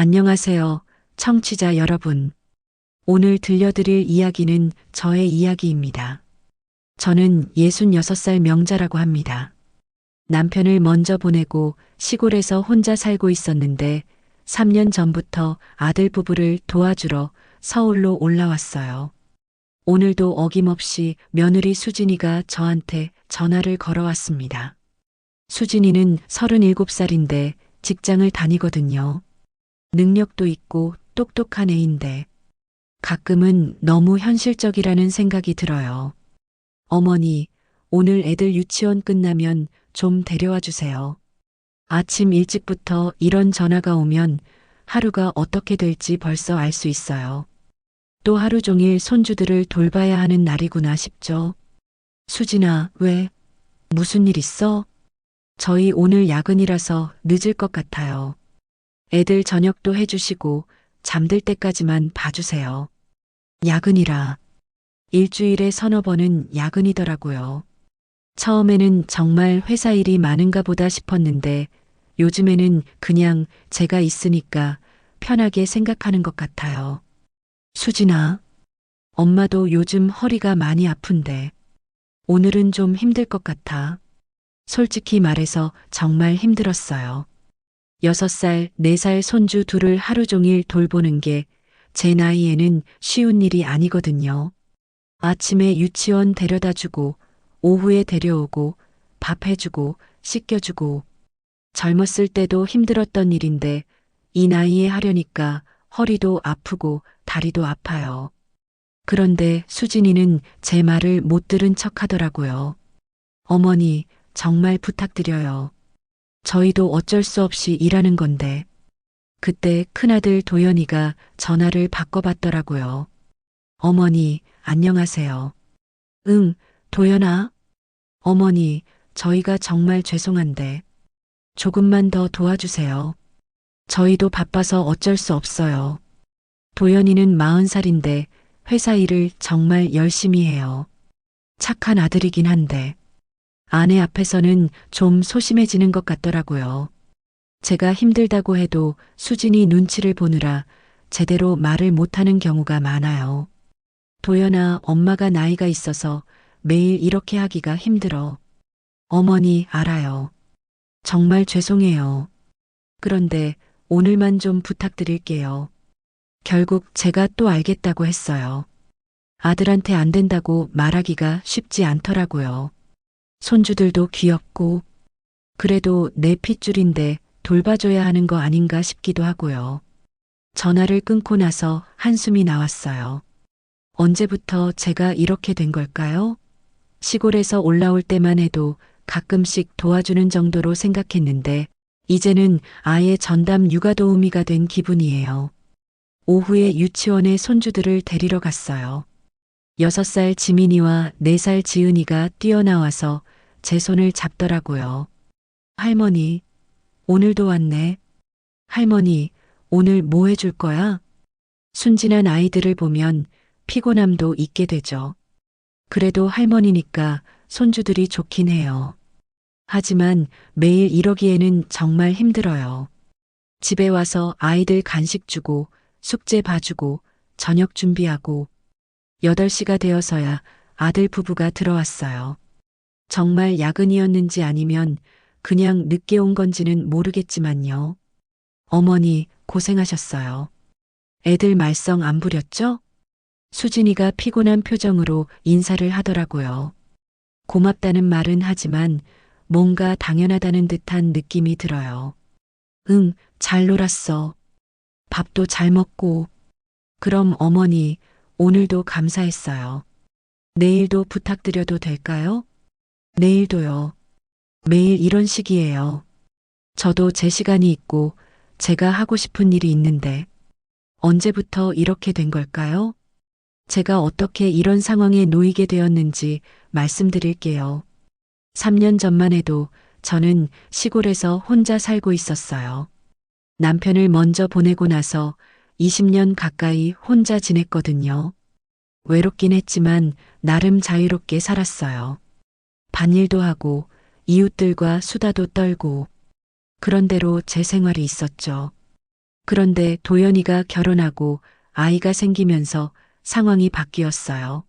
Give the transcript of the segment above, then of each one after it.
안녕하세요, 청취자 여러분. 오늘 들려드릴 이야기는 저의 이야기입니다. 저는 66살 명자라고 합니다. 남편을 먼저 보내고 시골에서 혼자 살고 있었는데 3년 전부터 아들 부부를 도와주러 서울로 올라왔어요. 오늘도 어김없이 며느리 수진이가 저한테 전화를 걸어왔습니다. 수진이는 37살인데 직장을 다니거든요. 능력도 있고 똑똑한 애인데 가끔은 너무 현실적이라는 생각이 들어요. 어머니, 오늘 애들 유치원 끝나면 좀 데려와 주세요. 아침 일찍부터 이런 전화가 오면 하루가 어떻게 될지 벌써 알 수 있어요. 또 하루 종일 손주들을 돌봐야 하는 날이구나 싶죠. 수진아, 왜? 무슨 일 있어? 저희 오늘 야근이라서 늦을 것 같아요. 애들 저녁도 해주시고 잠들 때까지만 봐주세요. 야근이라. 일주일에 서너 번은 야근이더라고요. 처음에는 정말 회사 일이 많은가 보다 싶었는데 요즘에는 그냥 제가 있으니까 편하게 생각하는 것 같아요. 수진아, 엄마도 요즘 허리가 많이 아픈데 오늘은 좀 힘들 것 같아. 솔직히 말해서 정말 힘들었어요. 6살, 4살 손주 둘을 하루 종일 돌보는 게 제 나이에는 쉬운 일이 아니거든요. 아침에 유치원 데려다 주고, 오후에 데려오고, 밥 해주고, 씻겨주고. 젊었을 때도 힘들었던 일인데 이 나이에 하려니까 허리도 아프고 다리도 아파요. 그런데 수진이는 제 말을 못 들은 척 하더라고요. 어머니, 정말 부탁드려요. 저희도 어쩔 수 없이 일하는 건데. 그때 큰아들 도연이가 전화를 바꿔봤더라고요. 어머니, 안녕하세요. 응, 도연아. 어머니, 저희가 정말 죄송한데 조금만 더 도와주세요. 저희도 바빠서 어쩔 수 없어요. 도연이는 40살인데 회사 일을 정말 열심히 해요. 착한 아들이긴 한데 아내 앞에서는 좀 소심해지는 것 같더라고요. 제가 힘들다고 해도 수진이 눈치를 보느라 제대로 말을 못하는 경우가 많아요. 도연아, 엄마가 나이가 있어서 매일 이렇게 하기가 힘들어. 어머니, 알아요. 정말 죄송해요. 그런데 오늘만 좀 부탁드릴게요. 결국 제가 또 알겠다고 했어요. 아들한테 안 된다고 말하기가 쉽지 않더라고요. 손주들도 귀엽고 그래도 내 핏줄인데 돌봐줘야 하는 거 아닌가 싶기도 하고요. 전화를 끊고 나서 한숨이 나왔어요. 언제부터 제가 이렇게 된 걸까요? 시골에서 올라올 때만 해도 가끔씩 도와주는 정도로 생각했는데 이제는 아예 전담 육아 도우미가 된 기분이에요. 오후에 유치원에 손주들을 데리러 갔어요. 6살 지민이와 4살 지은이가 뛰어나와서 제 손을 잡더라고요. 할머니, 오늘도 왔네. 할머니, 오늘 뭐 해줄 거야? 순진한 아이들을 보면 피곤함도 있게 되죠. 그래도 할머니니까 손주들이 좋긴 해요. 하지만 매일 이러기에는 정말 힘들어요. 집에 와서 아이들 간식 주고 숙제 봐주고 저녁 준비하고 8시가 되어서야 아들 부부가 들어왔어요. 정말 야근이었는지 아니면 그냥 늦게 온 건지는 모르겠지만요. 어머니 고생하셨어요. 애들 말썽 안 부렸죠? 수진이가 피곤한 표정으로 인사를 하더라고요. 고맙다는 말은 하지만 뭔가 당연하다는 듯한 느낌이 들어요. 응, 잘 놀았어. 밥도 잘 먹고. 그럼 어머니, 오늘도 감사했어요. 내일도 부탁드려도 될까요? 내일도요. 매일 이런 식이에요. 저도 제 시간이 있고 제가 하고 싶은 일이 있는데 언제부터 이렇게 된 걸까요? 제가 어떻게 이런 상황에 놓이게 되었는지 말씀드릴게요. 3년 전만 해도 저는 시골에서 혼자 살고 있었어요. 남편을 먼저 보내고 나서 20년 가까이 혼자 지냈거든요. 외롭긴 했지만 나름 자유롭게 살았어요. 반일도 하고 이웃들과 수다도 떨고 그런 대로 제 생활이 있었죠. 그런데 도연이가 결혼하고 아이가 생기면서 상황이 바뀌었어요.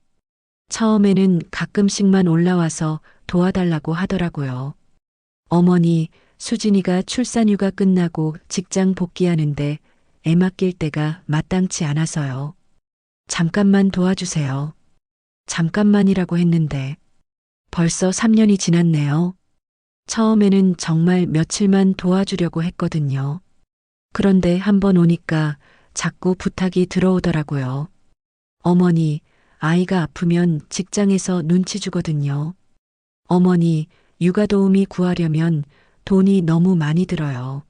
처음에는 가끔씩만 올라와서 도와달라고 하더라고요. 어머니, 수진이가 출산휴가 끝나고 직장 복귀하는데 애 맡길 때가 마땅치 않아서요. 잠깐만 도와주세요. 잠깐만이라고 했는데 벌써 3년이 지났네요. 처음에는 정말 며칠만 도와주려고 했거든요. 그런데 한번 오니까 자꾸 부탁이 들어오더라고요. 어머니, 아이가 아프면 직장에서 눈치 주거든요. 어머니, 육아 도우미 구하려면 돈이 너무 많이 들어요.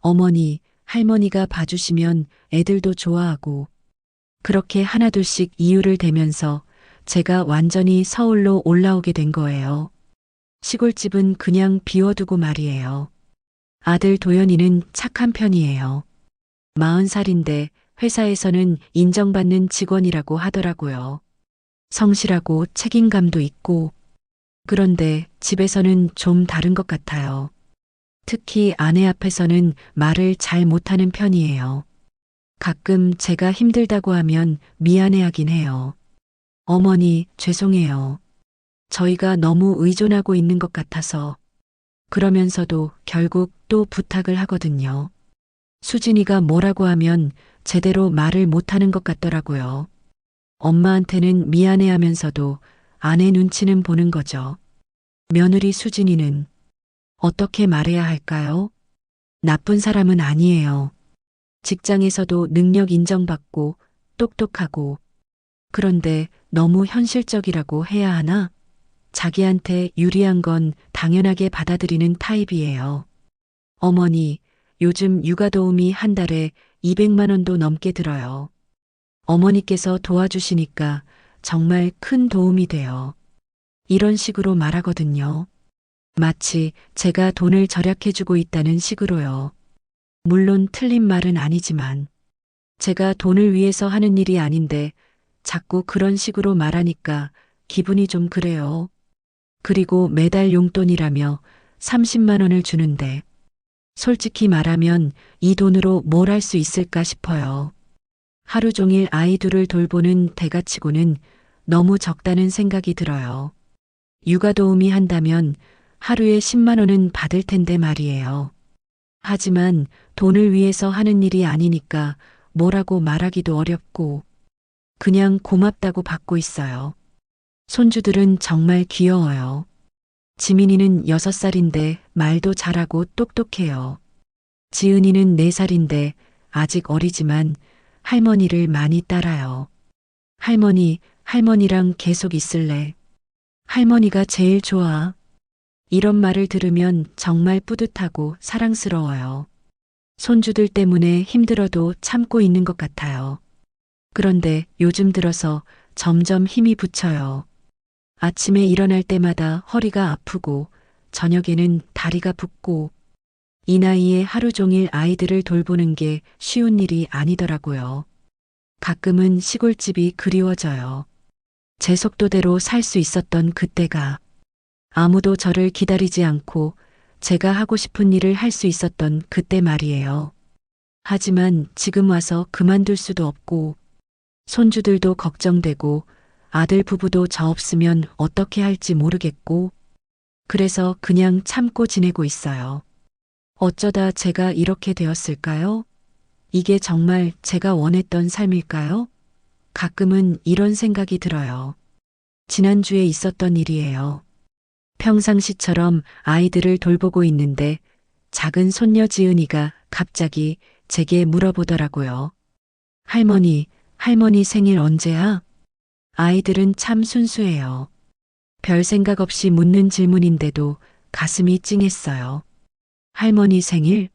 어머니, 할머니가 봐주시면 애들도 좋아하고, 그렇게 하나둘씩 이유를 대면서 제가 완전히 서울로 올라오게 된 거예요. 시골집은 그냥 비워두고 말이에요. 아들 도연이는 착한 편이에요. 40살인데 회사에서는 인정받는 직원이라고 하더라고요. 성실하고 책임감도 있고, 그런데 집에서는 좀 다른 것 같아요. 특히 아내 앞에서는 말을 잘 못하는 편이에요. 가끔 제가 힘들다고 하면 미안해하긴 해요. 어머니, 죄송해요. 저희가 너무 의존하고 있는 것 같아서. 그러면서도 결국 또 부탁을 하거든요. 수진이가 뭐라고 하면 제대로 말을 못하는 것 같더라고요. 엄마한테는 미안해하면서도 아내 눈치는 보는 거죠. 며느리 수진이는 어떻게 말해야 할까요? 나쁜 사람은 아니에요. 직장에서도 능력 인정받고 똑똑하고, 그런데 너무 현실적이라고 해야 하나? 자기한테 유리한 건 당연하게 받아들이는 타입이에요. 어머니, 요즘 육아 도우미 한 달에 200만 원도 넘게 들어요. 어머니께서 도와주시니까 정말 큰 도움이 돼요. 이런 식으로 말하거든요. 마치 제가 돈을 절약해주고 있다는 식으로요. 물론 틀린 말은 아니지만 제가 돈을 위해서 하는 일이 아닌데 자꾸 그런 식으로 말하니까 기분이 좀 그래요. 그리고 매달 용돈이라며 30만 원을 주는데 솔직히 말하면 이 돈으로 뭘 할 수 있을까 싶어요. 하루 종일 아이 둘을 돌보는 대가치고는 너무 적다는 생각이 들어요. 육아 도우미 한다면 하루에 10만 원은 받을 텐데 말이에요. 하지만 돈을 위해서 하는 일이 아니니까 뭐라고 말하기도 어렵고 그냥 고맙다고 받고 있어요. 손주들은 정말 귀여워요. 지민이는 6살인데 말도 잘하고 똑똑해요. 지은이는 4살인데 아직 어리지만 할머니를 많이 따라요. 할머니, 할머니랑 계속 있을래. 할머니가 제일 좋아. 이런 말을 들으면 정말 뿌듯하고 사랑스러워요. 손주들 때문에 힘들어도 참고 있는 것 같아요. 그런데 요즘 들어서 점점 힘이 붙여요. 아침에 일어날 때마다 허리가 아프고 저녁에는 다리가 붓고 이 나이에 하루 종일 아이들을 돌보는 게 쉬운 일이 아니더라고요. 가끔은 시골집이 그리워져요. 제 속도대로 살 수 있었던 그때가 아무도 저를 기다리지 않고 제가 하고 싶은 일을 할 수 있었던 그때 말이에요. 하지만 지금 와서 그만둘 수도 없고 손주들도 걱정되고 아들 부부도 저 없으면 어떻게 할지 모르겠고 그래서 그냥 참고 지내고 있어요. 어쩌다 제가 이렇게 되었을까요? 이게 정말 제가 원했던 삶일까요? 가끔은 이런 생각이 들어요. 지난주에 있었던 일이에요. 평상시처럼 아이들을 돌보고 있는데 작은 손녀 지은이가 갑자기 제게 물어보더라고요. 할머니, 할머니 생일 언제야? 아이들은 참 순수해요. 별 생각 없이 묻는 질문인데도 가슴이 찡했어요. 할머니 생일?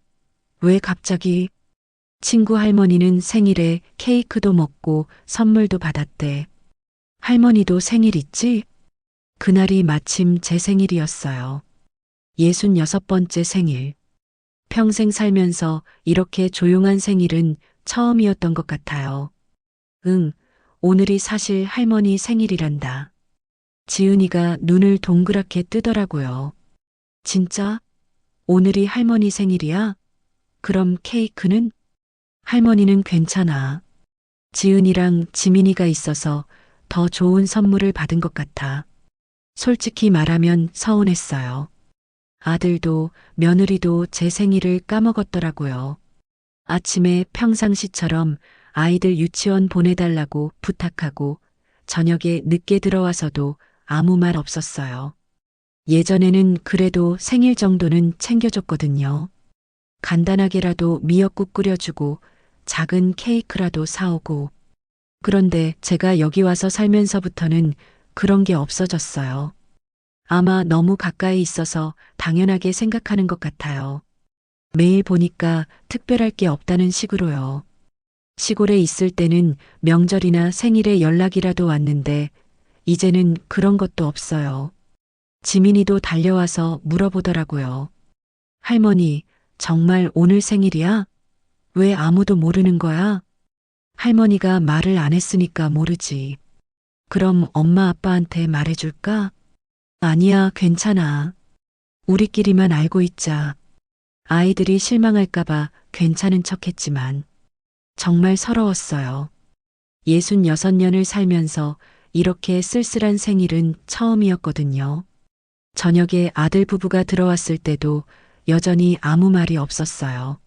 왜 갑자기? 친구 할머니는 생일에 케이크도 먹고 선물도 받았대. 할머니도 생일 있지? 그날이 마침 제 생일이었어요. 66번째 생일. 평생 살면서 이렇게 조용한 생일은 처음이었던 것 같아요. 응, 오늘이 사실 할머니 생일이란다. 지은이가 눈을 동그랗게 뜨더라고요. 진짜? 오늘이 할머니 생일이야? 그럼 케이크는? 할머니는 괜찮아. 지은이랑 지민이가 있어서 더 좋은 선물을 받은 것 같아. 솔직히 말하면 서운했어요. 아들도 며느리도 제 생일을 까먹었더라고요. 아침에 평상시처럼 아이들 유치원 보내달라고 부탁하고 저녁에 늦게 들어와서도 아무 말 없었어요. 예전에는 그래도 생일 정도는 챙겨줬거든요. 간단하게라도 미역국 끓여주고 작은 케이크라도 사오고. 그런데 제가 여기 와서 살면서부터는 그런 게 없어졌어요. 아마 너무 가까이 있어서 당연하게 생각하는 것 같아요. 매일 보니까 특별할 게 없다는 식으로요. 시골에 있을 때는 명절이나 생일에 연락이라도 왔는데 이제는 그런 것도 없어요. 지민이도 달려와서 물어보더라고요. 할머니, 정말 오늘 생일이야? 왜 아무도 모르는 거야? 할머니가 말을 안 했으니까 모르지. 그럼 엄마 아빠한테 말해줄까? 아니야, 괜찮아. 우리끼리만 알고 있자. 아이들이 실망할까봐 괜찮은 척 했지만 정말 서러웠어요. 66년을 살면서 이렇게 쓸쓸한 생일은 처음이었거든요. 저녁에 아들 부부가 들어왔을 때도 여전히 아무 말이 없었어요.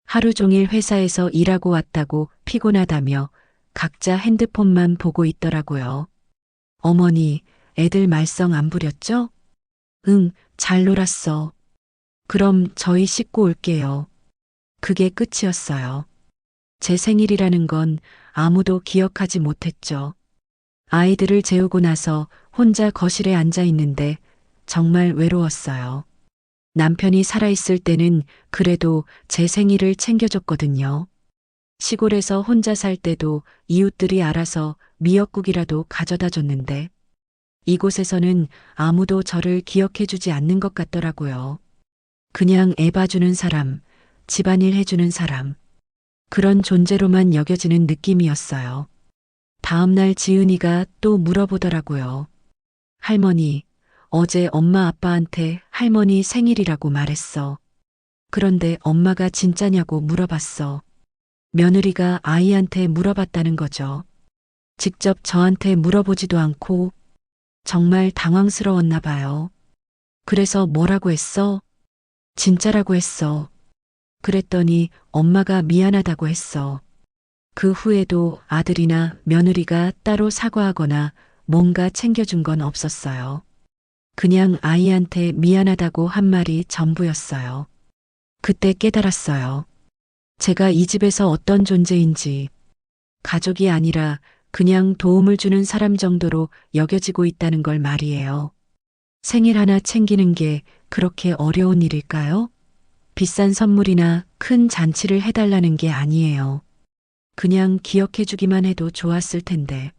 하루 종일 회사에서 일하고 왔다고 피곤하다며 각자 핸드폰만 보고 있더라고요. 어머니, 애들 말썽 안 부렸죠? 응, 잘 놀았어. 그럼 저희 씻고 올게요. 그게 끝이었어요. 제 생일이라는 건 아무도 기억하지 못했죠. 아이들을 재우고 나서 혼자 거실에 앉아 있는데 정말 외로웠어요. 남편이 살아있을 때는 그래도 제 생일을 챙겨줬거든요. 시골에서 혼자 살 때도 이웃들이 알아서 미역국이라도 가져다 줬는데 이곳에서는 아무도 저를 기억해주지 않는 것 같더라고요. 그냥 애 봐주는 사람, 집안일 해주는 사람, 그런 존재로만 여겨지는 느낌이었어요. 다음날 지은이가 또 물어보더라고요. 할머니, 어제 엄마 아빠한테 할머니 생일이라고 말했어. 그런데 엄마가 진짜냐고 물어봤어. 며느리가 아이한테 물어봤다는 거죠. 직접 저한테 물어보지도 않고 정말 당황스러웠나 봐요. 그래서 뭐라고 했어? 진짜라고 했어. 그랬더니 엄마가 미안하다고 했어. 그 후에도 아들이나 며느리가 따로 사과하거나 뭔가 챙겨준 건 없었어요. 그냥 아이한테 미안하다고 한 말이 전부였어요. 그때 깨달았어요. 제가 이 집에서 어떤 존재인지, 가족이 아니라 그냥 도움을 주는 사람 정도로 여겨지고 있다는 걸 말이에요. 생일 하나 챙기는 게 그렇게 어려운 일일까요? 비싼 선물이나 큰 잔치를 해달라는 게 아니에요. 그냥 기억해주기만 해도 좋았을 텐데.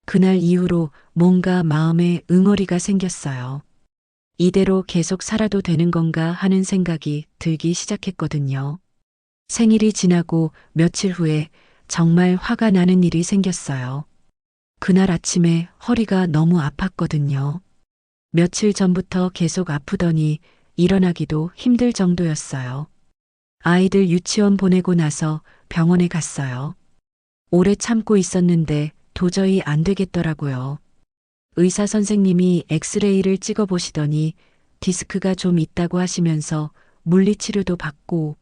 그날 이후로 뭔가 마음에 응어리가 생겼어요. 이대로 계속 살아도 되는 건가 하는 생각이 들기 시작했거든요. 생일이 지나고 며칠 후에 정말 화가 나는 일이 생겼어요. 그날 아침에 허리가 너무 아팠거든요. 며칠 전부터 계속 아프더니 일어나기도 힘들 정도였어요. 아이들 유치원 보내고 나서 병원에 갔어요. 오래 참고 있었는데 도저히 안 되겠더라고요. 의사 선생님이 엑스레이를 찍어 보시더니 디스크가 좀 있다고 하시면서 물리치료도 받고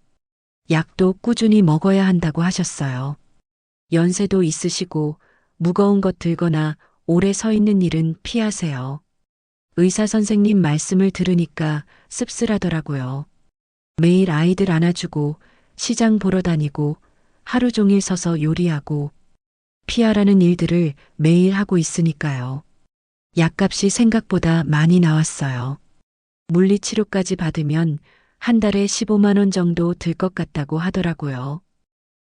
약도 꾸준히 먹어야 한다고 하셨어요. 연세도 있으시고 무거운 것 들거나 오래 서 있는 일은 피하세요. 의사 선생님 말씀을 들으니까 씁쓸하더라고요. 매일 아이들 안아주고 시장 보러 다니고 하루 종일 서서 요리하고 피하라는 일들을 매일 하고 있으니까요. 약값이 생각보다 많이 나왔어요. 물리치료까지 받으면 한 달에 15만 원 정도 들 것 같다고 하더라고요.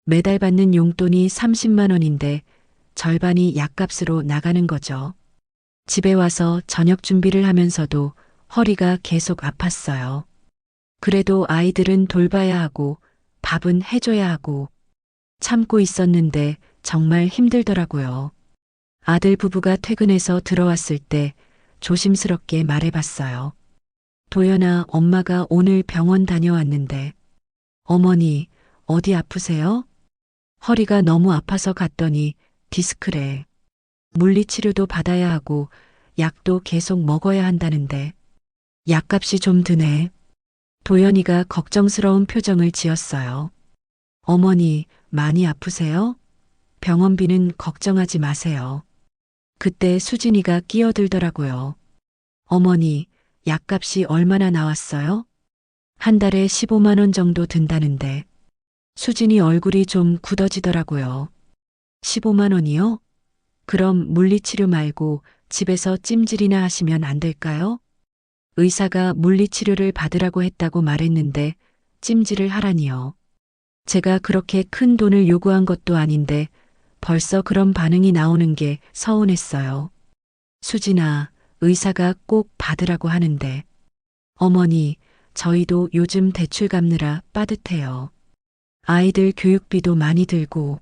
매달 받는 용돈이 30만 원인데 절반이 약값으로 나가는 거죠. 집에 와서 저녁 준비를 하면서도 허리가 계속 아팠어요. 그래도 아이들은 돌봐야 하고 밥은 해줘야 하고 참고 있었는데 정말 힘들더라고요. 아들 부부가 퇴근해서 들어왔을 때 조심스럽게 말해봤어요. 도연아, 엄마가 오늘 병원 다녀왔는데. 어머니, 어디 아프세요? 허리가 너무 아파서 갔더니 디스크래. 물리치료도 받아야 하고 약도 계속 먹어야 한다는데 약값이 좀 드네. 도연이가 걱정스러운 표정을 지었어요. 어머니, 많이 아프세요? 병원비는 걱정하지 마세요. 그때 수진이가 끼어들더라고요. 어머니, 약값이 얼마나 나왔어요? 한 달에 15만 원 정도 든다는데. 수진이 얼굴이 좀 굳어지더라고요. 15만 원이요? 그럼 물리치료 말고 집에서 찜질이나 하시면 안 될까요? 의사가 물리치료를 받으라고 했다고 말했는데 찜질을 하라니요. 제가 그렇게 큰 돈을 요구한 것도 아닌데 벌써 그런 반응이 나오는 게 서운했어요. 수진아, 의사가 꼭 받으라고 하는데. 어머니, 저희도 요즘 대출 갚느라 빠듯해요. 아이들 교육비도 많이 들고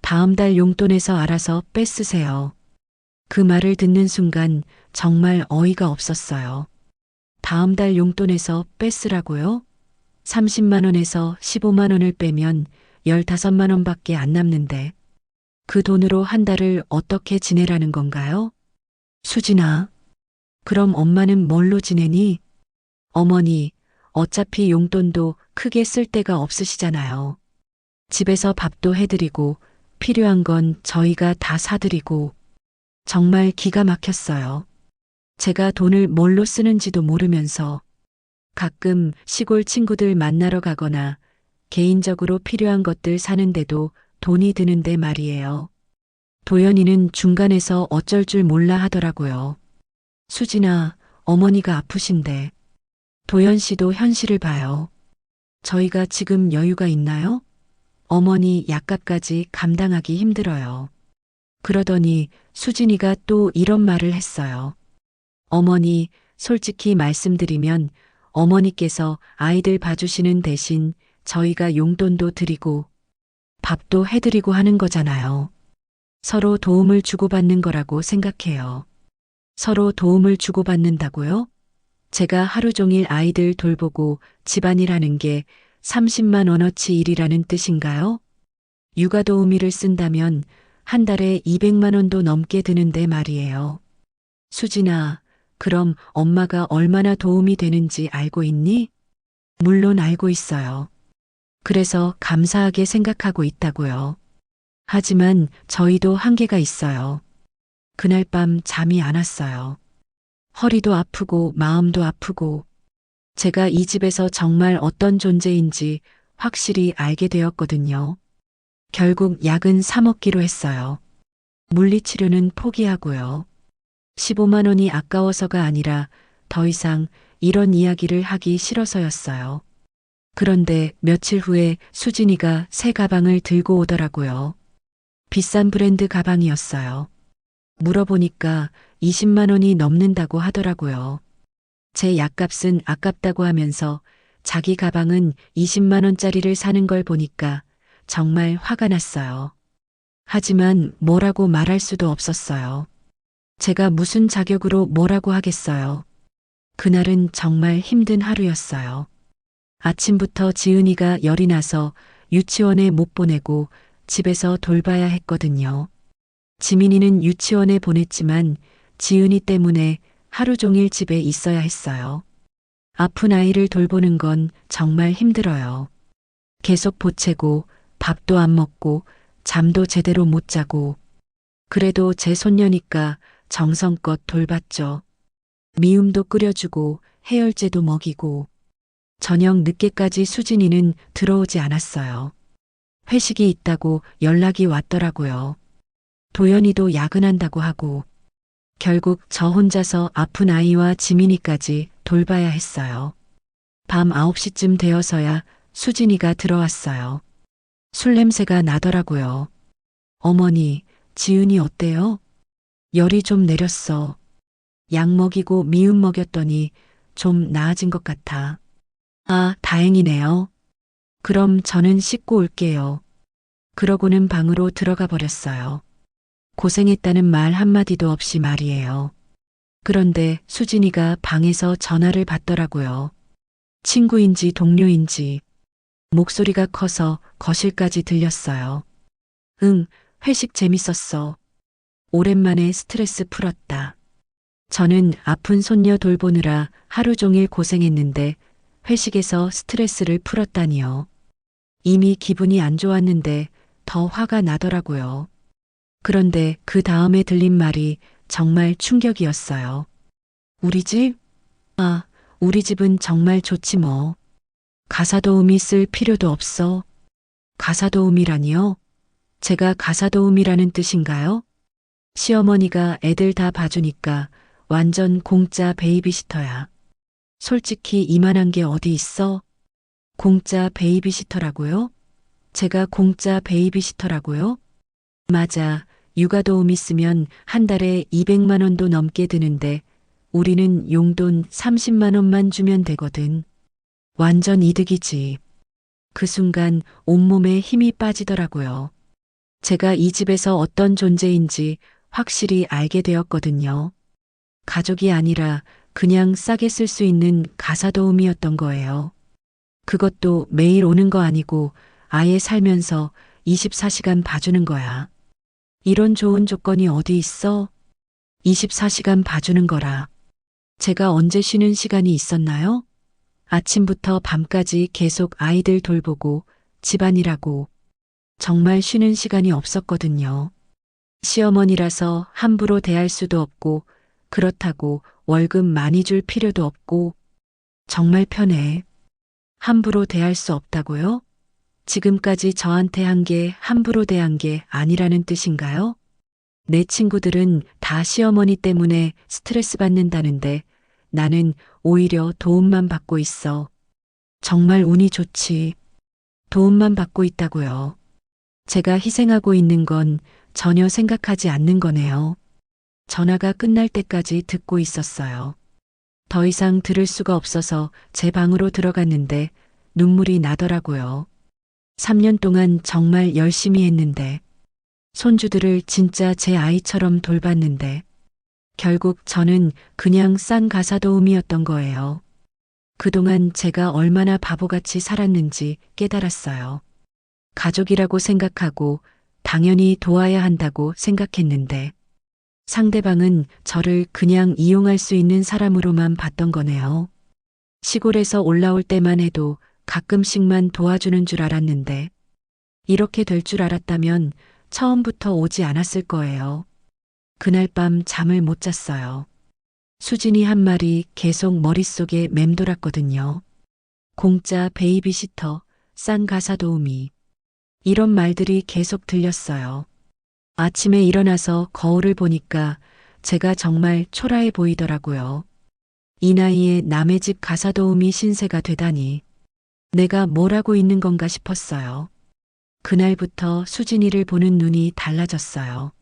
다음 달 용돈에서 알아서 빼쓰세요. 그 말을 듣는 순간 정말 어이가 없었어요. 다음 달 용돈에서 빼쓰라고요? 30만 원에서 15만 원을 빼면 15만 원밖에 안 남는데 그 돈으로 한 달을 어떻게 지내라는 건가요? 수진아, 그럼 엄마는 뭘로 지내니? 어머니, 어차피 용돈도 크게 쓸 데가 없으시잖아요. 집에서 밥도 해드리고 필요한 건 저희가 다 사드리고 정말 기가 막혔어요. 제가 돈을 뭘로 쓰는지도 모르면서 가끔 시골 친구들 만나러 가거나 개인적으로 필요한 것들 사는데도 돈이 드는데 말이에요. 도연이는 중간에서 어쩔 줄 몰라 하더라고요. 수진아, 어머니가 아프신데. 도연 씨도 현실을 봐요. 저희가 지금 여유가 있나요? 어머니 약값까지 감당하기 힘들어요. 그러더니 수진이가 또 이런 말을 했어요. 어머니, 솔직히 말씀드리면 어머니께서 아이들 봐주시는 대신 저희가 용돈도 드리고 밥도 해드리고 하는 거잖아요. 서로 도움을 주고받는 거라고 생각해요. 서로 도움을 주고받는다고요? 제가 하루 종일 아이들 돌보고 집안일 하는 게 30만 원어치 일이라는 뜻인가요? 육아도우미를 쓴다면 한 달에 200만 원도 넘게 드는데 말이에요. 수진아, 그럼 엄마가 얼마나 도움이 되는지 알고 있니? 물론 알고 있어요. 그래서 감사하게 생각하고 있다고요. 하지만 저희도 한계가 있어요. 그날 밤 잠이 안 왔어요. 허리도 아프고 마음도 아프고 제가 이 집에서 정말 어떤 존재인지 확실히 알게 되었거든요. 결국 약은 사 먹기로 했어요. 물리치료는 포기하고요. 15만 원이 아까워서가 아니라 더 이상 이런 이야기를 하기 싫어서였어요. 그런데 며칠 후에 수진이가 새 가방을 들고 오더라고요. 비싼 브랜드 가방이었어요. 물어보니까 20만 원이 넘는다고 하더라고요. 제 약값은 아깝다고 하면서 자기 가방은 20만 원짜리를 사는 걸 보니까 정말 화가 났어요. 하지만 뭐라고 말할 수도 없었어요. 제가 무슨 자격으로 뭐라고 하겠어요. 그날은 정말 힘든 하루였어요. 아침부터 지은이가 열이 나서 유치원에 못 보내고 집에서 돌봐야 했거든요. 지민이는 유치원에 보냈지만 지은이 때문에 하루 종일 집에 있어야 했어요. 아픈 아이를 돌보는 건 정말 힘들어요. 계속 보채고 밥도 안 먹고 잠도 제대로 못 자고 그래도 제 손녀니까 정성껏 돌봤죠. 미음도 끓여주고 해열제도 먹이고 저녁 늦게까지 수진이는 들어오지 않았어요. 회식이 있다고 연락이 왔더라고요. 도연이도 야근한다고 하고 결국 저 혼자서 아픈 아이와 지민이까지 돌봐야 했어요. 밤 9시쯤 되어서야 수진이가 들어왔어요. 술 냄새가 나더라고요. 어머니, 지은이 어때요? 열이 좀 내렸어. 약 먹이고 미음 먹였더니 좀 나아진 것 같아. 아, 다행이네요. 그럼 저는 씻고 올게요. 그러고는 방으로 들어가 버렸어요. 고생했다는 말 한마디도 없이 말이에요. 그런데 수진이가 방에서 전화를 받더라고요. 친구인지 동료인지 목소리가 커서 거실까지 들렸어요. 응, 회식 재밌었어. 오랜만에 스트레스 풀었다. 저는 아픈 손녀 돌보느라 하루 종일 고생했는데 회식에서 스트레스를 풀었다니요. 이미 기분이 안 좋았는데 더 화가 나더라고요. 그런데 그 다음에 들린 말이 정말 충격이었어요. 우리 집? 아, 우리 집은 정말 좋지 뭐. 가사도우미 쓸 필요도 없어. 가사도우미라니요? 제가 가사도우미라는 뜻인가요? 시어머니가 애들 다 봐주니까 완전 공짜 베이비시터야. 솔직히 이만한 게 어디 있어? 공짜 베이비시터라고요? 제가 공짜 베이비시터라고요? 맞아. 육아도우미 쓰면 한 달에 200만 원도 넘게 드는데 우리는 용돈 30만 원만 주면 되거든. 완전 이득이지. 그 순간 온몸에 힘이 빠지더라고요. 제가 이 집에서 어떤 존재인지 확실히 알게 되었거든요. 가족이 아니라 그냥 싸게 쓸 수 있는 가사도우미였던 거예요. 그것도 매일 오는 거 아니고 아예 살면서 24시간 봐주는 거야. 이런 좋은 조건이 어디 있어? 24시간 봐주는 거라. 제가 언제 쉬는 시간이 있었나요? 아침부터 밤까지 계속 아이들 돌보고 집안일하고 정말 쉬는 시간이 없었거든요. 시어머니라서 함부로 대할 수도 없고 그렇다고 월급 많이 줄 필요도 없고 정말 편해. 함부로 대할 수 없다고요? 지금까지 저한테 한 게 함부로 대한 게 아니라는 뜻인가요? 내 친구들은 다 시어머니 때문에 스트레스 받는다는데 나는 오히려 도움만 받고 있어. 정말 운이 좋지. 도움만 받고 있다고요. 제가 희생하고 있는 건 전혀 생각하지 않는 거네요. 전화가 끝날 때까지 듣고 있었어요. 더 이상 들을 수가 없어서 제 방으로 들어갔는데 눈물이 나더라고요. 3년 동안 정말 열심히 했는데, 손주들을 진짜 제 아이처럼 돌봤는데, 결국 저는 그냥 싼 가사도우미였던 거예요. 그동안 제가 얼마나 바보같이 살았는지 깨달았어요. 가족이라고 생각하고 당연히 도와야 한다고 생각했는데, 상대방은 저를 그냥 이용할 수 있는 사람으로만 봤던 거네요. 시골에서 올라올 때만 해도 가끔씩만 도와주는 줄 알았는데, 이렇게 될 줄 알았다면 처음부터 오지 않았을 거예요. 그날 밤 잠을 못 잤어요. 수진이 한 말이 계속 머릿속에 맴돌았거든요. 공짜 베이비시터, 싼 가사도우미. 이런 말들이 계속 들렸어요. 아침에 일어나서 거울을 보니까 제가 정말 초라해 보이더라고요. 이 나이에 남의 집 가사도우미 신세가 되다니. 내가 뭘 하고 있는 건가 싶었어요. 그날부터 수진이를 보는 눈이 달라졌어요.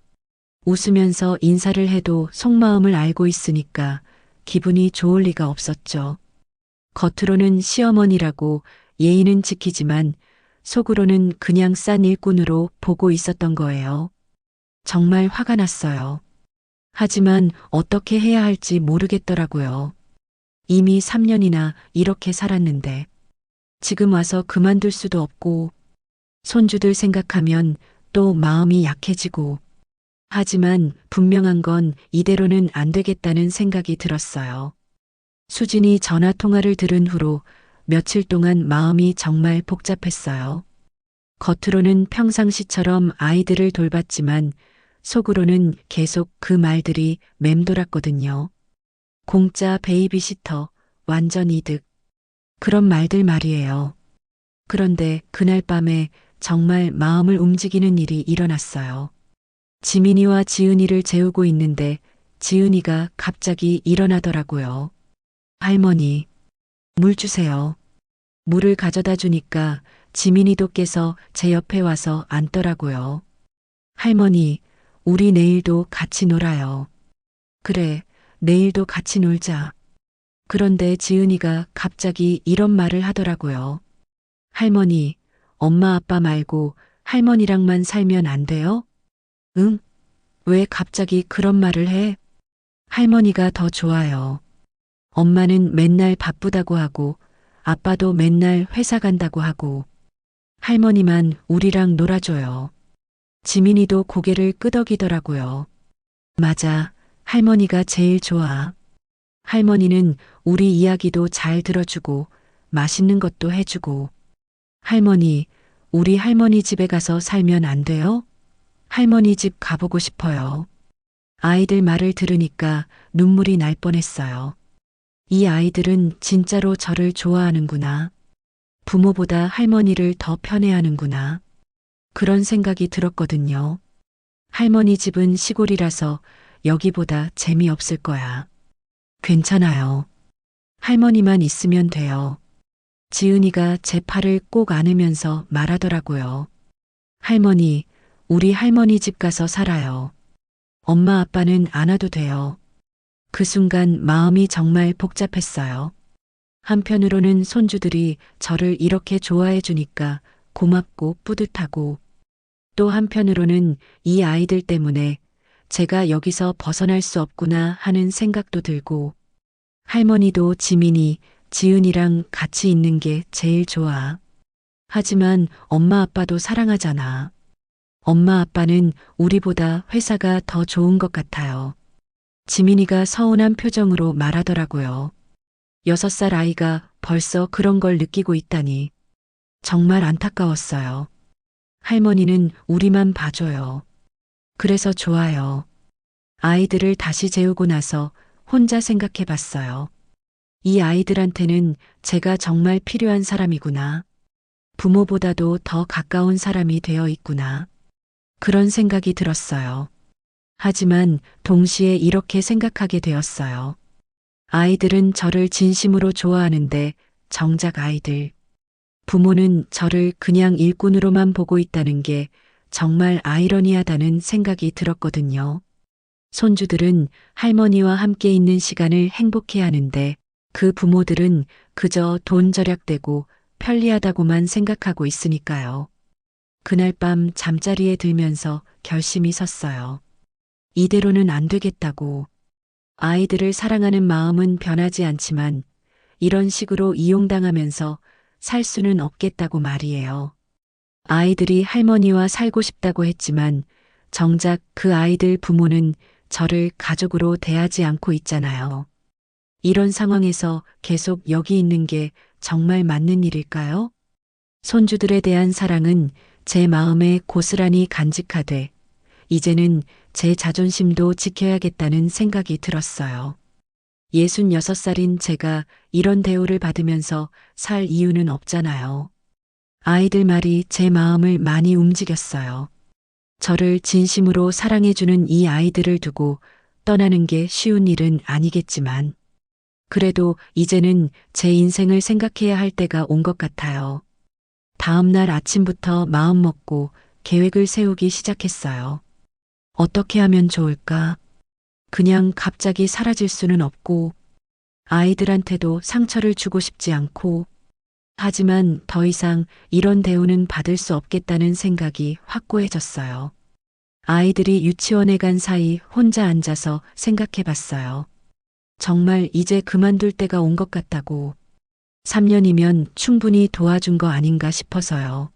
웃으면서 인사를 해도 속마음을 알고 있으니까 기분이 좋을 리가 없었죠. 겉으로는 시어머니라고 예의는 지키지만 속으로는 그냥 싼 일꾼으로 보고 있었던 거예요. 정말 화가 났어요. 하지만 어떻게 해야 할지 모르겠더라고요. 이미 3년이나 이렇게 살았는데 지금 와서 그만둘 수도 없고 손주들 생각하면 또 마음이 약해지고 하지만 분명한 건 이대로는 안 되겠다는 생각이 들었어요. 수진이 전화 통화를 들은 후로 며칠 동안 마음이 정말 복잡했어요. 겉으로는 평상시처럼 아이들을 돌봤지만 속으로는 계속 그 말들이 맴돌았거든요. 공짜 베이비시터, 완전 이득. 그런 말들 말이에요. 그런데 그날 밤에 정말 마음을 움직이는 일이 일어났어요. 지민이와 지은이를 재우고 있는데 지은이가 갑자기 일어나더라고요. 할머니, 물 주세요. 물을 가져다 주니까 지민이도 깨서 제 옆에 와서 앉더라고요. 할머니, 우리 내일도 같이 놀아요. 그래, 내일도 같이 놀자. 그런데 지은이가 갑자기 이런 말을 하더라고요. 할머니, 엄마 아빠 말고 할머니랑만 살면 안 돼요? 응? 왜 갑자기 그런 말을 해? 할머니가 더 좋아요. 엄마는 맨날 바쁘다고 하고 아빠도 맨날 회사 간다고 하고 할머니만 우리랑 놀아줘요. 지민이도 고개를 끄덕이더라고요. 맞아, 할머니가 제일 좋아. 할머니는 우리 이야기도 잘 들어주고 맛있는 것도 해주고. 할머니, 우리 할머니 집에 가서 살면 안 돼요? 할머니 집 가보고 싶어요. 아이들 말을 들으니까 눈물이 날 뻔했어요. 이 아이들은 진짜로 저를 좋아하는구나. 부모보다 할머니를 더 편애하는구나. 그런 생각이 들었거든요. 할머니 집은 시골이라서 여기보다 재미없을 거야. 괜찮아요. 할머니만 있으면 돼요. 지은이가 제 팔을 꼭 안으면서 말하더라고요. 할머니, 우리 할머니 집 가서 살아요. 엄마 아빠는 안 와도 돼요. 그 순간 마음이 정말 복잡했어요. 한편으로는 손주들이 저를 이렇게 좋아해 주니까 고맙고 뿌듯하고, 또 한편으로는 이 아이들 때문에 제가 여기서 벗어날 수 없구나 하는 생각도 들고, 할머니도 지민이, 지은이랑 같이 있는 게 제일 좋아. 하지만 엄마 아빠도 사랑하잖아. 엄마 아빠는 우리보다 회사가 더 좋은 것 같아요. 지민이가 서운한 표정으로 말하더라고요. 6살 아이가 벌써 그런 걸 느끼고 있다니. 정말 안타까웠어요. 할머니는 우리만 봐줘요. 그래서 좋아요. 아이들을 다시 재우고 나서 혼자 생각해 봤어요. 이 아이들한테는 제가 정말 필요한 사람이구나. 부모보다도 더 가까운 사람이 되어 있구나. 그런 생각이 들었어요. 하지만 동시에 이렇게 생각하게 되었어요. 아이들은 저를 진심으로 좋아하는데 정작 아이들, 부모는 저를 그냥 일꾼으로만 보고 있다는 게 정말 아이러니하다는 생각이 들었거든요. 손주들은 할머니와 함께 있는 시간을 행복해 하는데 그 부모들은 그저 돈 절약되고 편리하다고만 생각하고 있으니까요. 그날 밤 잠자리에 들면서 결심이 섰어요. 이대로는 안 되겠다고. 아이들을 사랑하는 마음은 변하지 않지만 이런 식으로 이용당하면서 살 수는 없겠다고 말이에요. 아이들이 할머니와 살고 싶다고 했지만 정작 그 아이들 부모는 저를 가족으로 대하지 않고 있잖아요. 이런 상황에서 계속 여기 있는 게 정말 맞는 일일까요? 손주들에 대한 사랑은 제 마음에 고스란히 간직하되 이제는 제 자존심도 지켜야겠다는 생각이 들었어요. 66살인 제가 이런 대우를 받으면서 살 이유는 없잖아요. 아이들 말이 제 마음을 많이 움직였어요. 저를 진심으로 사랑해주는 이 아이들을 두고 떠나는 게 쉬운 일은 아니겠지만, 그래도 이제는 제 인생을 생각해야 할 때가 온 것 같아요. 다음 날 아침부터 마음 먹고 계획을 세우기 시작했어요. 어떻게 하면 좋을까? 그냥 갑자기 사라질 수는 없고, 아이들한테도 상처를 주고 싶지 않고, 하지만 더 이상 이런 대우는 받을 수 없겠다는 생각이 확고해졌어요. 아이들이 유치원에 간 사이 혼자 앉아서 생각해 봤어요. 정말 이제 그만둘 때가 온 것 같다고. 3년이면 충분히 도와준 거 아닌가 싶어서요.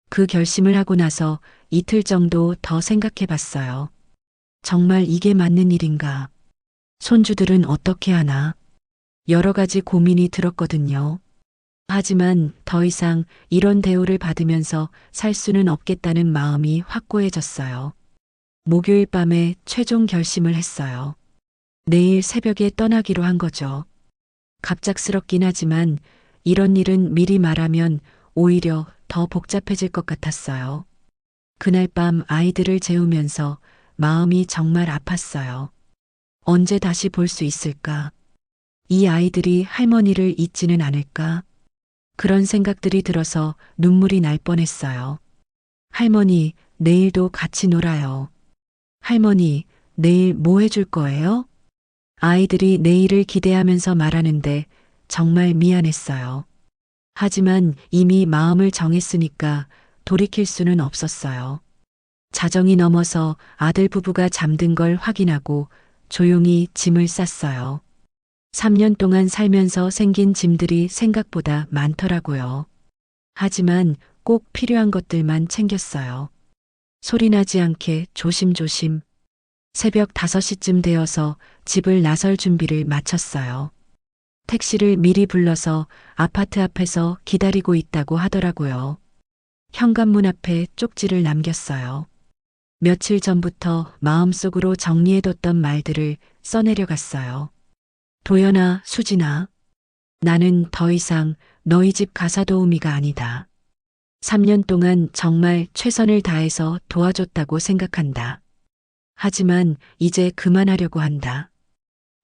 그 결심을 하고 나서 이틀 정도 더 생각해 봤어요. 정말 이게 맞는 일인가? 손주들은 어떻게 하나? 여러 가지 고민이 들었거든요. 하지만 더 이상 이런 대우를 받으면서 살 수는 없겠다는 마음이 확고해졌어요. 목요일 밤에 최종 결심을 했어요. 내일 새벽에 떠나기로 한 거죠. 갑작스럽긴 하지만 이런 일은 미리 말하면 오히려 더 복잡해질 것 같았어요. 그날 밤 아이들을 재우면서 마음이 정말 아팠어요. 언제 다시 볼 수 있을까? 이 아이들이 할머니를 잊지는 않을까? 그런 생각들이 들어서 눈물이 날 뻔했어요. 할머니, 내일도 같이 놀아요. 할머니, 내일 뭐 해줄 거예요? 아이들이 내일을 기대하면서 말하는데 정말 미안했어요. 하지만 이미 마음을 정했으니까 돌이킬 수는 없었어요. 자정이 넘어서 아들 부부가 잠든 걸 확인하고 조용히 짐을 쌌어요. 3년 동안 살면서 생긴 짐들이 생각보다 많더라고요. 하지만 꼭 필요한 것들만 챙겼어요. 소리나지 않게 조심조심. 새벽 5시쯤 되어서 집을 나설 준비를 마쳤어요. 택시를 미리 불러서 아파트 앞에서 기다리고 있다고 하더라고요. 현관문 앞에 쪽지를 남겼어요. 며칠 전부터 마음속으로 정리해뒀던 말들을 써내려갔어요. 도연아, 수진아. 나는 더 이상 너희 집 가사 도우미가 아니다. 3년 동안 정말 최선을 다해서 도와줬다고 생각한다. 하지만 이제 그만하려고 한다.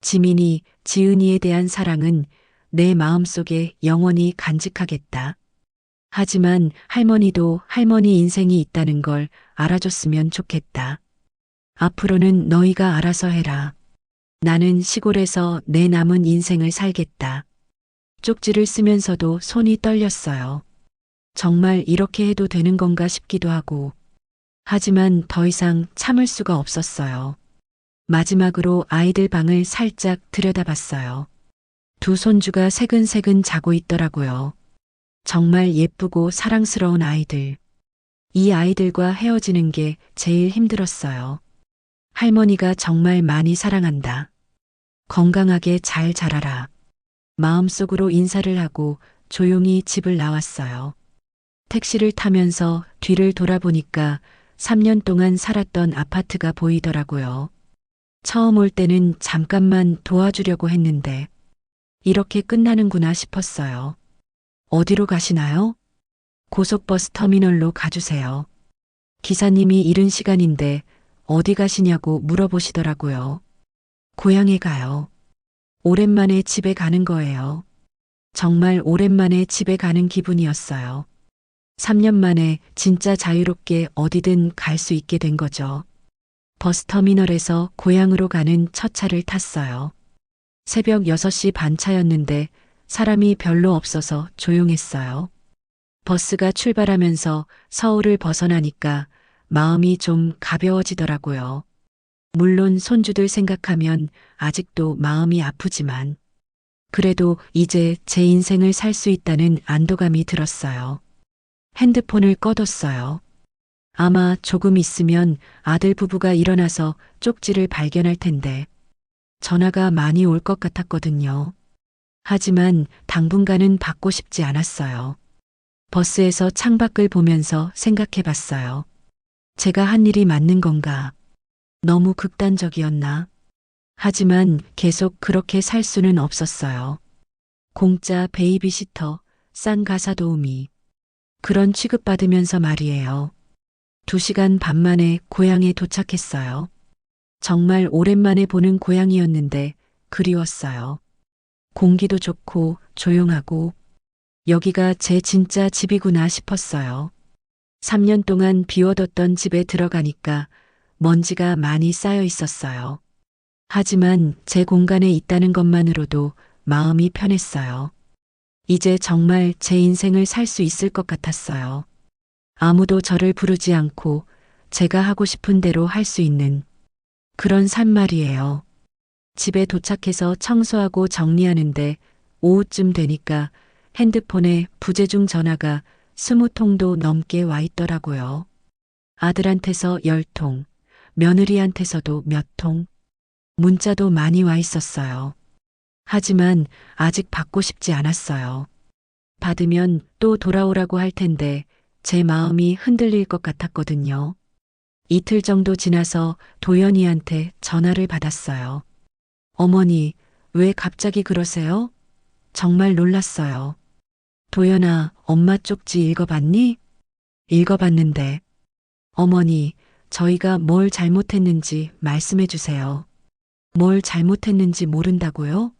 지민이, 지은이에 대한 사랑은 내 마음속에 영원히 간직하겠다. 하지만 할머니도 할머니 인생이 있다는 걸 알아줬으면 좋겠다. 앞으로는 너희가 알아서 해라. 나는 시골에서 내 남은 인생을 살겠다. 쪽지를 쓰면서도 손이 떨렸어요. 정말 이렇게 해도 되는 건가 싶기도 하고. 하지만 더 이상 참을 수가 없었어요. 마지막으로 아이들 방을 살짝 들여다봤어요. 두 손주가 새근새근 자고 있더라고요. 정말 예쁘고 사랑스러운 아이들. 이 아이들과 헤어지는 게 제일 힘들었어요. 할머니가 정말 많이 사랑한다. 건강하게 잘 자라라. 마음속으로 인사를 하고 조용히 집을 나왔어요. 택시를 타면서 뒤를 돌아보니까 3년 동안 살았던 아파트가 보이더라고요. 처음 올 때는 잠깐만 도와주려고 했는데 이렇게 끝나는구나 싶었어요. 어디로 가시나요? 고속버스 터미널로 가주세요. 기사님이 이른 시간인데 어디 가시냐고 물어보시더라고요. 고향에 가요. 오랜만에 집에 가는 거예요. 정말 오랜만에 집에 가는 기분이었어요. 3년 만에 진짜 자유롭게 어디든 갈 수 있게 된 거죠. 버스터미널에서 고향으로 가는 첫 차를 탔어요. 새벽 6시 반 차였는데 사람이 별로 없어서 조용했어요. 버스가 출발하면서 서울을 벗어나니까 마음이 좀 가벼워지더라고요. 물론 손주들 생각하면 아직도 마음이 아프지만 그래도 이제 제 인생을 살 수 있다는 안도감이 들었어요. 핸드폰을 꺼뒀어요. 아마 조금 있으면 아들 부부가 일어나서 쪽지를 발견할 텐데 전화가 많이 올 것 같았거든요. 하지만 당분간은 받고 싶지 않았어요. 버스에서 창밖을 보면서 생각해 봤어요. 제가 한 일이 맞는 건가? 너무 극단적이었나? 하지만 계속 그렇게 살 수는 없었어요. 공짜 베이비시터, 싼 가사 도우미. 그런 취급받으면서 말이에요. 2시간 반 만에 고향에 도착했어요. 정말 오랜만에 보는 고향이었는데 그리웠어요. 공기도 좋고 조용하고 여기가 제 진짜 집이구나 싶었어요. 3년 동안 비워뒀던 집에 들어가니까 먼지가 많이 쌓여 있었어요. 하지만 제 공간에 있다는 것만으로도 마음이 편했어요. 이제 정말 제 인생을 살 수 있을 것 같았어요. 아무도 저를 부르지 않고 제가 하고 싶은 대로 할 수 있는 그런 삶 말이에요. 집에 도착해서 청소하고 정리하는데 오후쯤 되니까 핸드폰에 부재중 전화가 20통도 넘게 와 있더라고요. 아들한테서 10통, 며느리한테서도 몇 통, 문자도 많이 와 있었어요. 하지만 아직 받고 싶지 않았어요. 받으면 또 돌아오라고 할 텐데 제 마음이 흔들릴 것 같았거든요. 이틀 정도 지나서 도연이한테 전화를 받았어요. 어머니, 왜 갑자기 그러세요? 정말 놀랐어요. 도연아, 엄마 쪽지 읽어봤니? 읽어봤는데. 어머니, 저희가 뭘 잘못했는지 말씀해 주세요. 뭘 잘못했는지 모른다고요?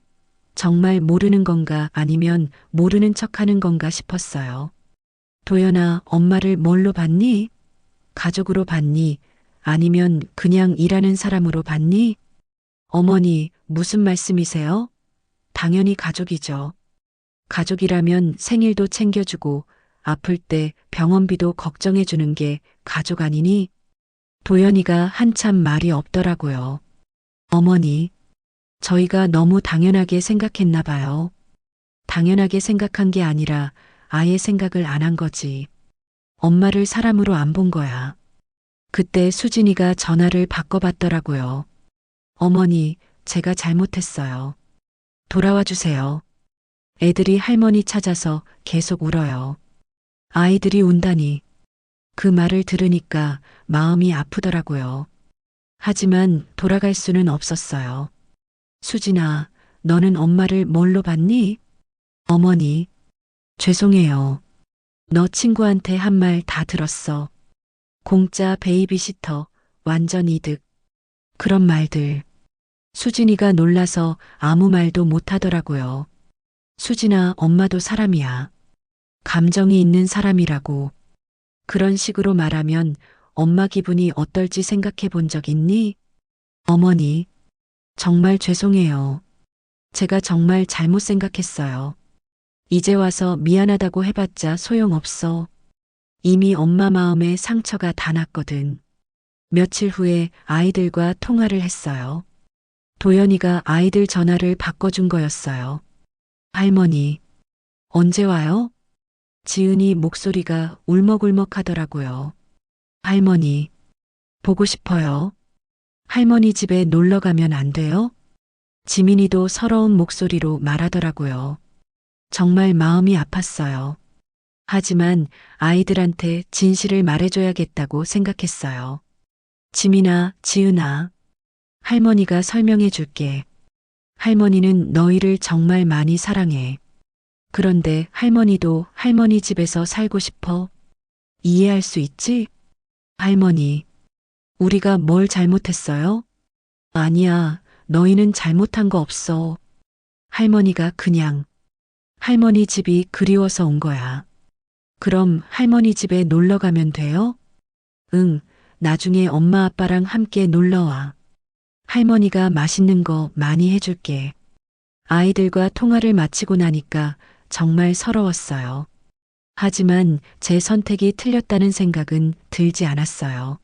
정말 모르는 건가 아니면 모르는 척 하는 건가 싶었어요. 도연아, 엄마를 뭘로 봤니? 가족으로 봤니? 아니면 그냥 일하는 사람으로 봤니? 어머니, 무슨 말씀이세요? 당연히 가족이죠. 가족이라면 생일도 챙겨주고 아플 때 병원비도 걱정해주는 게 가족 아니니? 도연이가 한참 말이 없더라고요. 어머니, 저희가 너무 당연하게 생각했나 봐요. 당연하게 생각한 게 아니라 아예 생각을 안 한 거지. 엄마를 사람으로 안 본 거야. 그때 수진이가 전화를 바꿔봤더라고요. 어머니, 제가 잘못했어요. 돌아와 주세요. 애들이 할머니 찾아서 계속 울어요. 아이들이 운다니. 그 말을 들으니까 마음이 아프더라고요. 하지만 돌아갈 수는 없었어요. 수진아, 너는 엄마를 뭘로 봤니? 어머니, 죄송해요. 너 친구한테 한 말 다 들었어. 공짜 베이비시터, 완전 이득. 그런 말들. 수진이가 놀라서 아무 말도 못하더라고요. 수진아, 엄마도 사람이야. 감정이 있는 사람이라고. 그런 식으로 말하면 엄마 기분이 어떨지 생각해 본 적 있니? 어머니, 정말 죄송해요. 제가 정말 잘못 생각했어요. 이제 와서 미안하다고 해봤자 소용없어. 이미 엄마 마음에 상처가 다 났거든. 며칠 후에 아이들과 통화를 했어요. 도연이가 아이들 전화를 바꿔준 거였어요. 할머니, 언제 와요? 지은이 목소리가 울먹울먹 하더라고요. 할머니, 보고 싶어요. 할머니 집에 놀러 가면 안 돼요? 지민이도 서러운 목소리로 말하더라고요. 정말 마음이 아팠어요. 하지만 아이들한테 진실을 말해줘야겠다고 생각했어요. 지민아, 지은아, 할머니가 설명해 줄게. 할머니는 너희를 정말 많이 사랑해. 그런데 할머니도 할머니 집에서 살고 싶어? 이해할 수 있지? 할머니, 우리가 뭘 잘못했어요? 아니야, 너희는 잘못한 거 없어. 할머니가 그냥 할머니 집이 그리워서 온 거야. 그럼 할머니 집에 놀러 가면 돼요? 응, 나중에 엄마 아빠랑 함께 놀러 와. 할머니가 맛있는 거 많이 해줄게. 아이들과 통화를 마치고 나니까 정말 서러웠어요. 하지만 제 선택이 틀렸다는 생각은 들지 않았어요.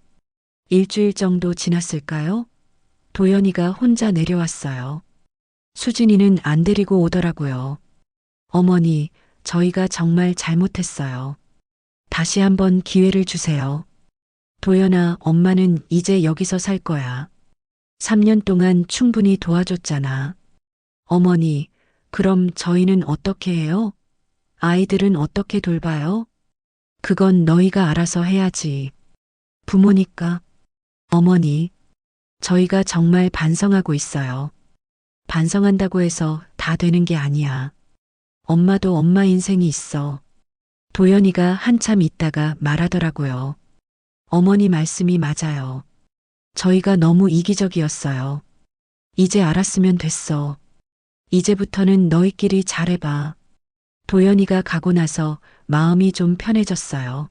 일주일 정도 지났을까요? 도연이가 혼자 내려왔어요. 수진이는 안 데리고 오더라고요. 어머니, 저희가 정말 잘못했어요. 다시 한번 기회를 주세요. 도연아, 엄마는 이제 여기서 살 거야. 3년 동안 충분히 도와줬잖아. 어머니, 그럼 저희는 어떻게 해요? 아이들은 어떻게 돌봐요? 그건 너희가 알아서 해야지. 부모니까. 어머니, 저희가 정말 반성하고 있어요. 반성한다고 해서 다 되는 게 아니야. 엄마도 엄마 인생이 있어. 도연이가 한참 있다가 말하더라고요. 어머니 말씀이 맞아요. 저희가 너무 이기적이었어요. 이제 알았으면 됐어. 이제부터는 너희끼리 잘해봐. 도연이가 가고 나서 마음이 좀 편해졌어요.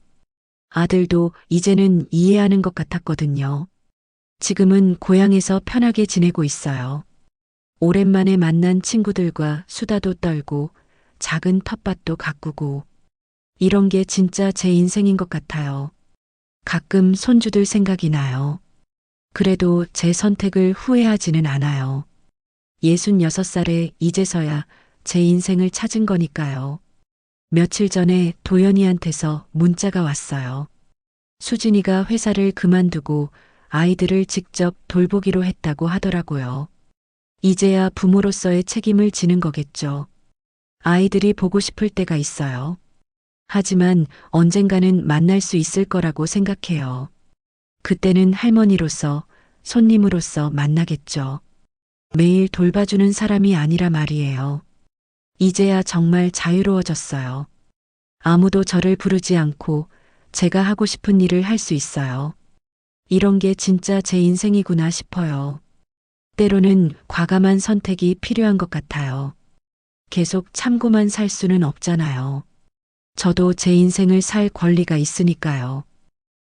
아들도 이제는 이해하는 것 같았거든요. 지금은 고향에서 편하게 지내고 있어요. 오랜만에 만난 친구들과 수다도 떨고 작은 텃밭도 가꾸고 이런 게 진짜 제 인생인 것 같아요. 가끔 손주들 생각이 나요. 그래도 제 선택을 후회하지는 않아요. 66살에 이제서야 제 인생을 찾은 거니까요. 며칠 전에 도연이한테서 문자가 왔어요. 수진이가 회사를 그만두고 아이들을 직접 돌보기로 했다고 하더라고요. 이제야 부모로서의 책임을 지는 거겠죠. 아이들이 보고 싶을 때가 있어요. 하지만 언젠가는 만날 수 있을 거라고 생각해요. 그때는 할머니로서, 손님으로서 만나겠죠. 매일 돌봐주는 사람이 아니라 말이에요. 이제야 정말 자유로워졌어요. 아무도 저를 부르지 않고 제가 하고 싶은 일을 할 수 있어요. 이런 게 진짜 제 인생이구나 싶어요. 때로는 과감한 선택이 필요한 것 같아요. 계속 참고만 살 수는 없잖아요. 저도 제 인생을 살 권리가 있으니까요.